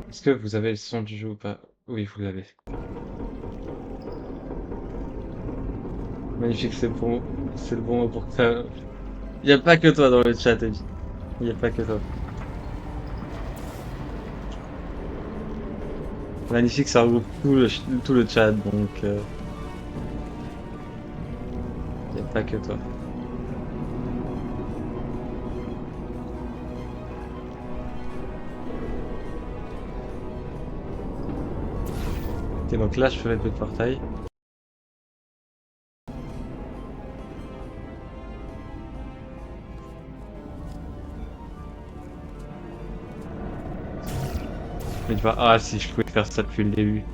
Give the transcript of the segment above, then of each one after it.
Est-ce que vous avez le son du jeu ou pas? Oui, vous l'avez. Magnifique, c'est bon. C'est le bon mot pour ça. Il n'y a pas que toi dans le chat, Eddie. Il n'y a pas que toi. Magnifique, ça regroupe tout le chat, donc il n'y a pas que toi. Ok, donc là, je fais le portail. Mais tu vois, ah si, je pouvais faire ça depuis le début.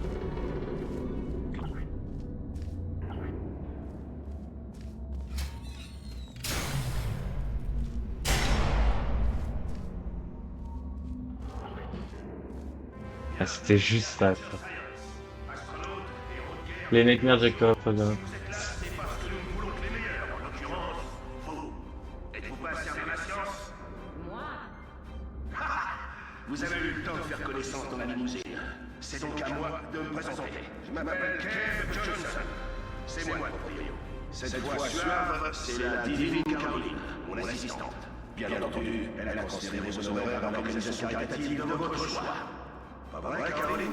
Ah, c'était juste ça, quoi. Les nightmares de Jacob, regarde. Êtes-vous pas servi la science? Vous avez eu le temps de faire connaissance dans la limousine. C'est donc à moi de me présenter. Je m'appelle Kev Johnson. C'est moi le proprio. Cette voix suave, c'est la divine Caroline, mon assistante. Bien entendu, elle a considéré vos honoraires dans l'organisation caritative de votre choix. Pas vrai, Caroline?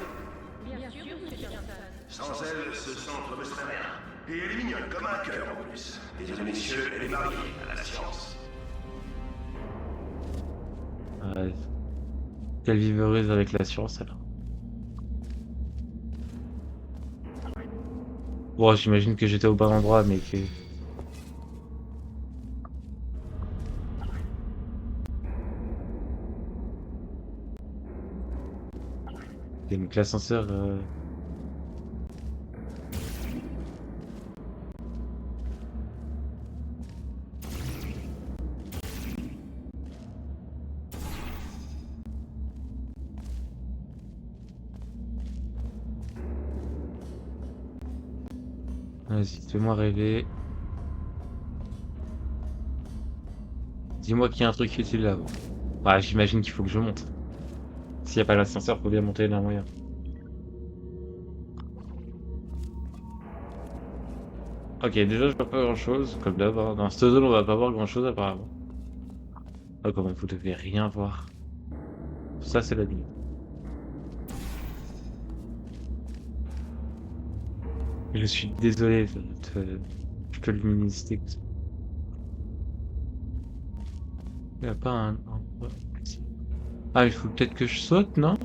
Bien sûr, monsieur Johnson. Sans elle, ce centre ne serait rien. Et elle est mignonne comme un cœur en plus. Mesdames et messieurs, elle est mariée à la science. Ouais. Quelle vive heureuse avec l'assurance, alors. Bon, j'imagine que j'étais au bon endroit, mais que... Et donc l'ascenseur... Vas-y, fais-moi rêver. Dis-moi qu'il y a un truc utile là-haut. Bah, j'imagine qu'il faut que je monte. S'il n'y a pas l'ascenseur, faut bien monter d'un moyen. Ok, déjà, je vois pas grand-chose, comme d'hab, hein. Dans cette zone, on va pas voir grand-chose, apparemment. Ah, comment vous devez rien voir. Ça, c'est la nuit. Je suis désolé de te luminosité. Il n'y a pas un... Ah, il faut peut-être que je saute, non?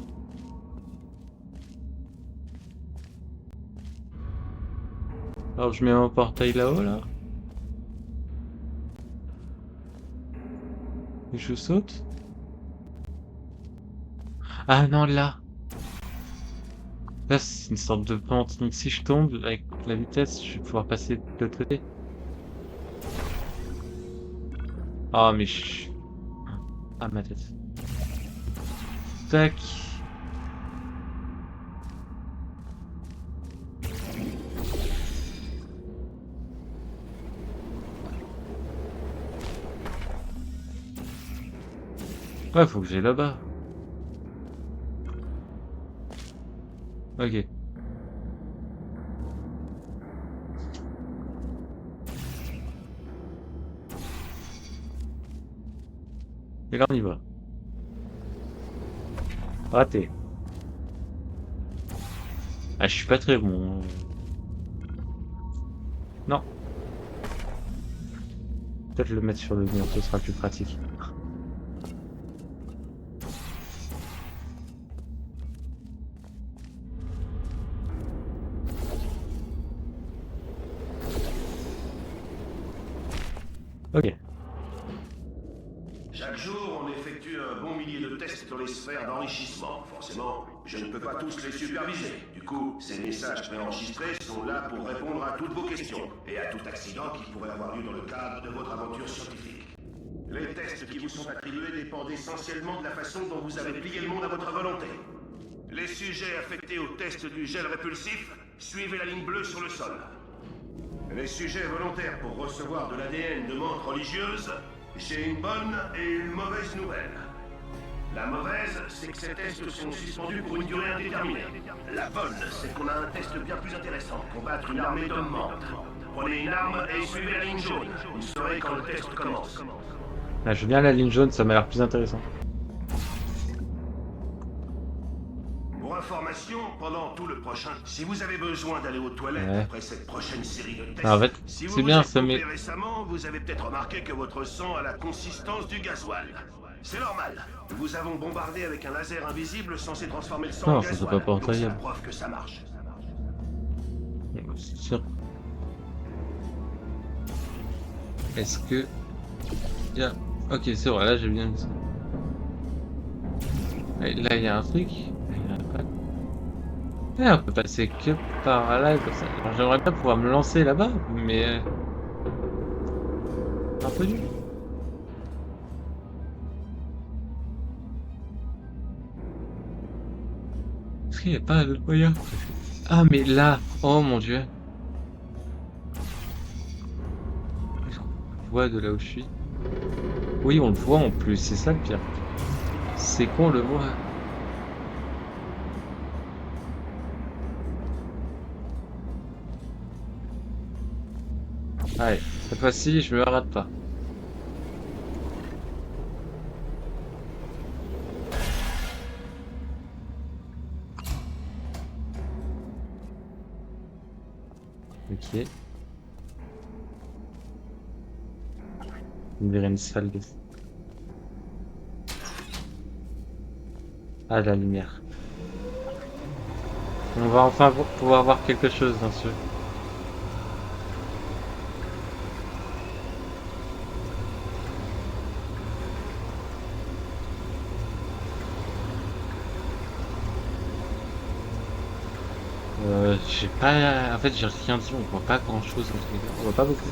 Alors, je mets mon portail là-haut, là. Et je saute. Ah non, là. Là, c'est une sorte de pente. Donc, si je tombe avec la vitesse, je vais pouvoir passer de l'autre côté. Ah, mais je... Ah, ma tête. Tac. Ouais, faut que j'aille là-bas. Ok. Et là, on y va. Raté. Ah, je suis pas très bon. Non. Peut-être le mettre sur le mur, ce sera plus pratique. Ok. Chaque jour, on effectue un bon millier de tests dans les sphères d'enrichissement. Forcément, je ne peux pas tous les superviser. Du coup, ces messages préenregistrés sont là pour répondre à toutes vos questions et à tout accident qui pourrait avoir lieu dans le cadre de votre aventure scientifique. Les tests qui vous sont attribués dépendent essentiellement de la façon dont vous avez plié le monde à votre volonté. Les sujets affectés au test du gel répulsif, suivez la ligne bleue sur le sol. Les sujets volontaires pour recevoir de l'ADN de menthe religieuse, J'ai une bonne et une mauvaise nouvelle. La mauvaise, c'est que ces tests sont suspendus pour une durée indéterminée. La bonne, c'est qu'on a un test bien plus intéressant, combattre une armée d'hommes mortes. Prenez une arme et suivez la ligne jaune. Vous saurez quand le test commence. Ah, je veux bien la ligne jaune, ça m'a l'air plus intéressant. Pour information, pendant tout le prochain, si vous avez besoin d'aller aux toilettes Ouais. après cette prochaine série de tests, Ah, en fait, si vous c'est vous bien, êtes ça pompé met... récemment, vous avez peut-être remarqué que votre sang a la consistance du gasoil. C'est normal. Nous avons bombardé avec un laser invisible censé transformer le sang Non, en ça, c'est gasoil. pas Donc c'est la portable. preuve que ça marche. C'est sûr. Est-ce que... Ok, c'est vrai, là j'ai bien vu ça. Et là il y a un truc. Il y a pas... on peut passer que par là comme ça. Alors, j'aimerais bien pouvoir me lancer là-bas, mais... un peu nul. Est-ce qu'il n'y a pas d'autre moyen? Ah mais là! Oh mon dieu! Est-ce qu'on le voit de là où je suis? Oui, on le voit en plus, c'est ça le pire. C'est qu'on le voit. Allez, cette fois-ci, je me rate pas. Ok. On dirait une salle de... Ah, la lumière. On va enfin pouvoir voir quelque chose dans ce jeu. J'ai pas... En fait, j'ai rien dit, on voit pas grand-chose dans ce truc. On voit pas beaucoup.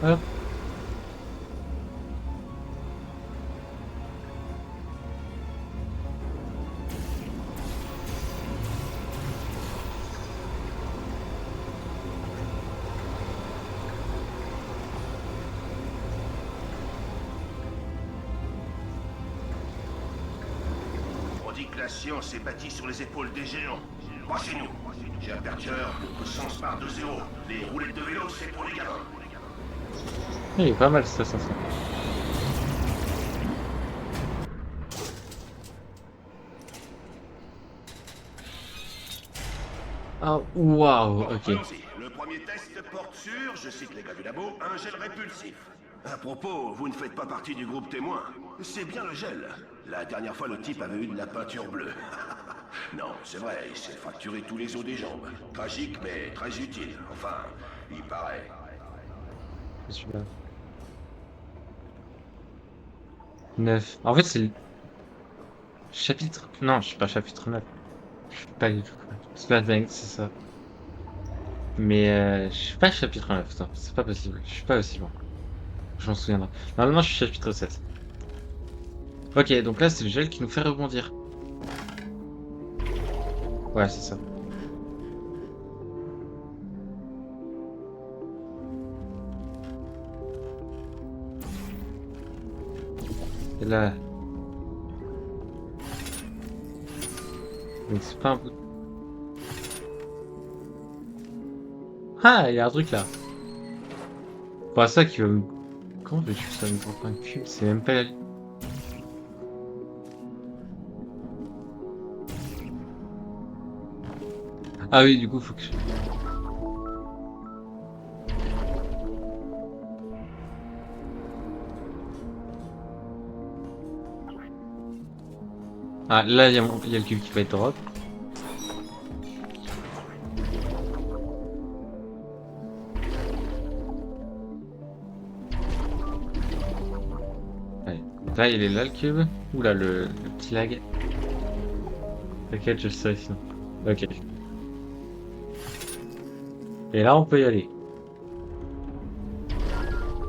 Hop. On dit que la science est bâtie sur les épaules des géants. Branchez-nous. J'ai aperture, le puissance part de zéro. Les roulettes de vélo, c'est pour les gamins. Il est pas mal ça, ça. Ah, waouh, Bon, ok. allons-y. Le premier test porte sur, je cite les gars du labo, un gel répulsif. À propos, vous ne faites pas partie du groupe témoin. C'est bien le gel. La dernière fois, le type avait eu de la peinture bleue. Non, c'est vrai, il s'est fracturé tous les os des jambes. Tragique, mais très utile. Enfin, il paraît. Celui-là. 9. En fait, c'est le chapitre... Non, je suis pas chapitre 9. Je suis pas du tout. Splatbank, c'est ça. Mais je suis pas chapitre 9, putain. C'est pas possible. Je suis pas aussi bon. Je m'en souviendrai. Normalement, je suis chapitre 7. Ok, donc là, c'est le gel qui nous fait rebondir. Ouais, c'est ça. Et là... Donc c'est pas un bout... Ah, il y a un truc là. Pas ça qui va me... Comment veux-tu que ça me prend un cube? C'est même pas la... Ah oui, du coup, faut que je... Ah, là, il y a le cube qui va être drop. Allez, Là, il est là le cube? Oula, le petit lag. T'inquiète, je le sais sinon. Ok. Et là, on peut y aller.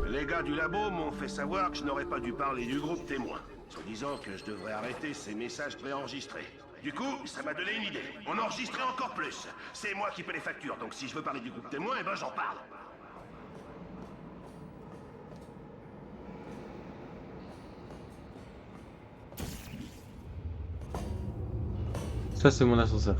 Les gars du labo m'ont fait savoir que je n'aurais pas dû parler du groupe témoin, en disant que je devrais arrêter ces messages préenregistrés. Du coup, ça m'a donné une idée. On enregistrait encore plus. C'est moi qui paie les factures, donc si je veux parler du groupe témoin, eh ben j'en parle. Ça, c'est mon ascenseur.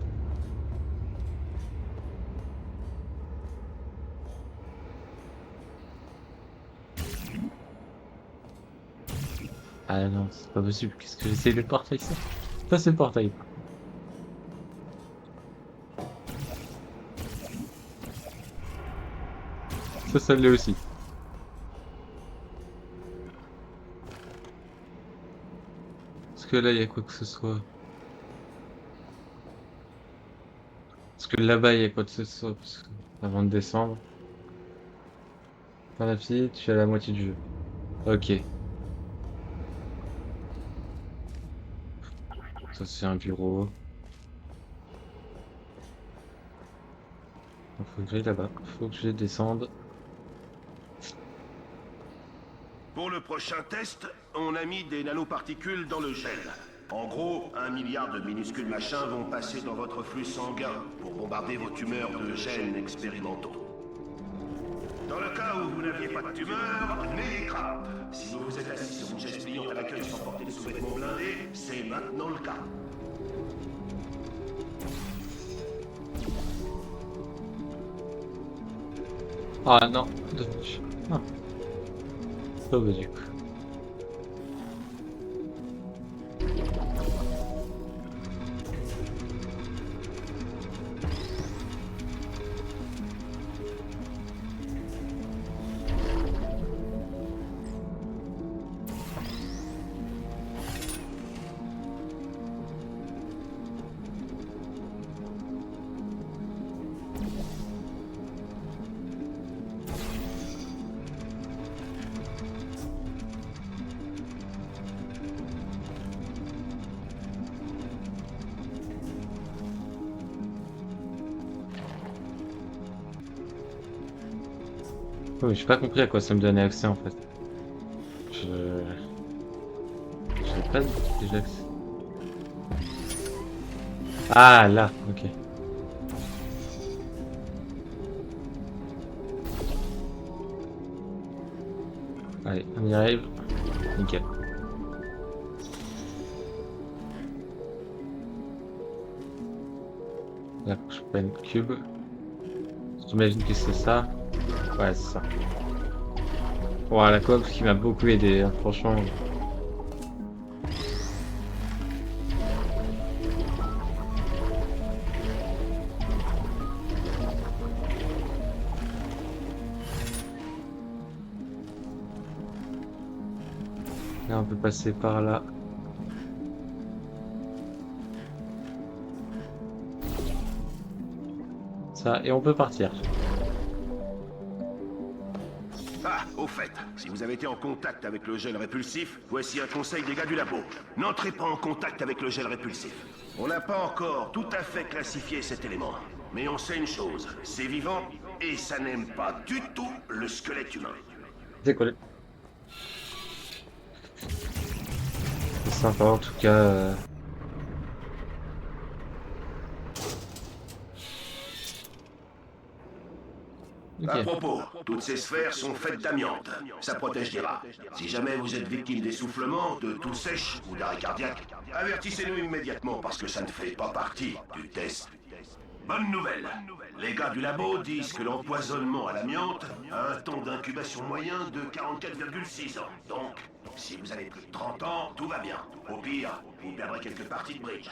Ah non, c'est pas possible. Qu'est-ce que j'essaie de portail ça? Ça, c'est le portail. Ça l'est aussi. Est-ce que là, il y a quoi que ce soit? Est-ce que là-bas, il y a quoi que ce soit? Parce que avant de descendre. Dans la fille, tu es à la moitié du jeu. Ok. Ça, c'est un bureau. Faut que j'aille là-bas. Faut que je descende. Pour le prochain test, on a mis des nanoparticules dans le gel. En gros, 1 milliard de minuscules machins vont passer dans votre flux sanguin pour bombarder vos tumeurs de gènes expérimentaux. Dans le cas où vous n'aviez pas de tumeur, n'ayez crainte. Si vous vous êtes assis sur une chaise pliante à l'accueil sans porter de sous-vêtements blindés, c'est maintenant le cas. Ah non, dommage. Ah. Oh bah du coup. Oh, j'ai pas compris à quoi ça me donnait accès en fait. Je... J'ai pas déjà accès. Ah là, ok. Allez, on y arrive. Nickel. Là, faut que je prenne le cube. J'imagine que c'est ça. Ouais, c'est ça. Ouah, la coop qui m'a beaucoup aidé, hein, franchement. Là, on peut passer par là. Ça, et on peut partir. Ah, au fait, si vous avez été en contact avec le gel répulsif, voici un conseil des gars du labo. N'entrez pas en contact avec le gel répulsif. On n'a pas encore tout à fait classifié cet élément. Mais on sait une chose, c'est vivant et ça n'aime pas du tout le squelette humain. Décollé. C'est sympa en tout cas. Ok. À propos, toutes ces sphères sont faites d'amiante. Ça protège des rats. Si jamais vous êtes victime d'essoufflement, de toux sèche ou d'arrêt cardiaque, avertissez-nous immédiatement parce que ça ne fait pas partie du test. Bonne nouvelle. Les gars du labo disent que l'empoisonnement à l'amiante a un temps d'incubation moyen de 44,6 ans. Donc, si vous avez plus de 30 ans, tout va bien. Au pire, vous perdrez quelques parties de bridge.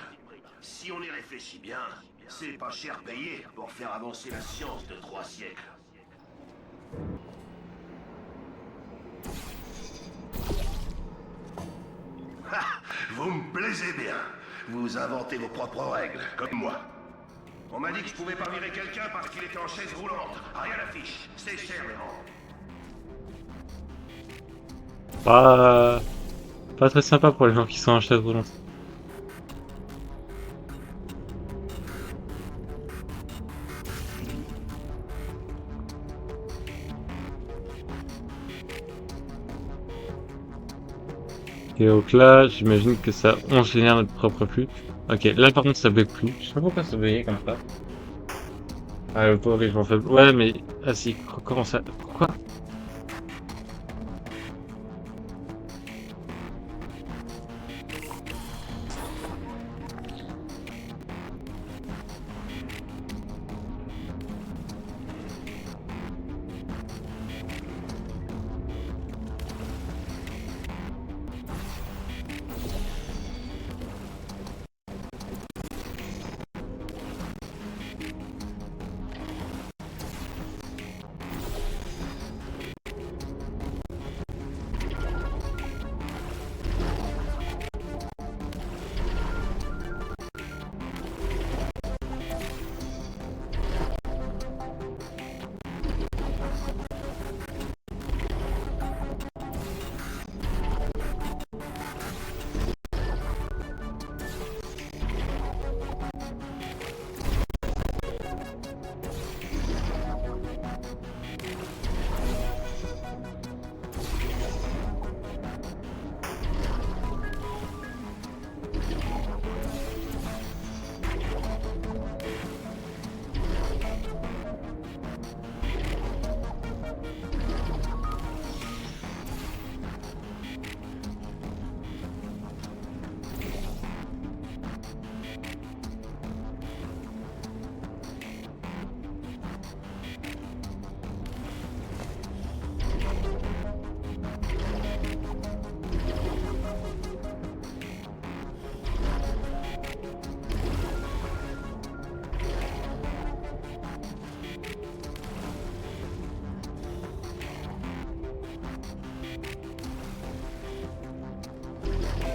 Si on y réfléchit bien, c'est pas cher payé pour faire avancer la science de 3 siècles. Ah, vous me plaisez bien. Vous inventez vos propres règles, comme moi. On m'a dit que je pouvais pas virer quelqu'un parce qu'il était en chaise roulante. Rien d'affiche. C'est cher, les rangs. Bah... Pas très sympa pour les gens qui sont en chaise roulante. Et donc là, j'imagine que ça, on génère notre propre flux. Ok, là par contre ça bug plus. Je sais pas pourquoi ça bugait comme ça. Ah, le pauvre, je m'en fais. Ouais, mais. Ah si, comment ça. Quoi?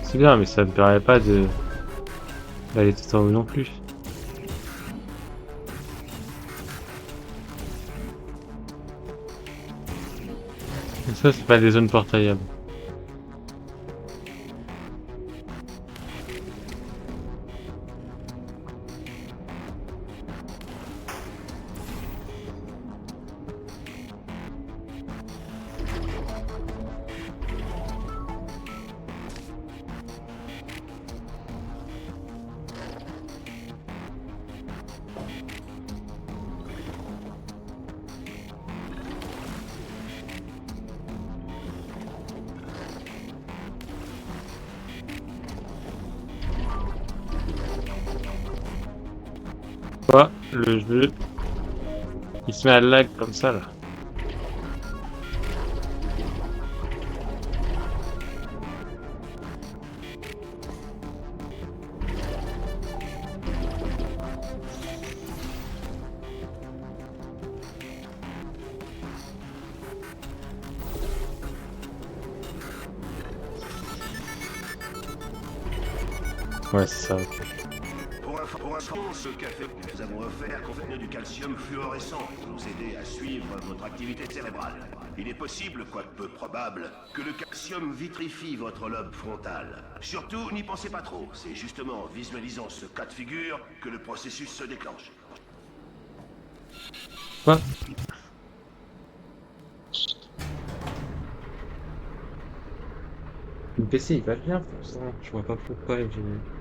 C'est bien, mais ça me permet pas de d'aller tout en haut non plus. Et ça, c'est pas des zones portaillables. Quoi? Le jeu, il se met à lag comme ça là. Ouais, c'est ça, ok. Pour info, ce café que nous avons offert contient du calcium fluorescent pour nous aider à suivre votre activité cérébrale. Il est possible, quoique peu probable, que le calcium vitrifie votre lobe frontal. Surtout, n'y pensez pas trop. C'est justement en visualisant ce cas de figure que le processus se déclenche. Quoi? Le PC il va bien pour ça, je vois pas pourquoi il est...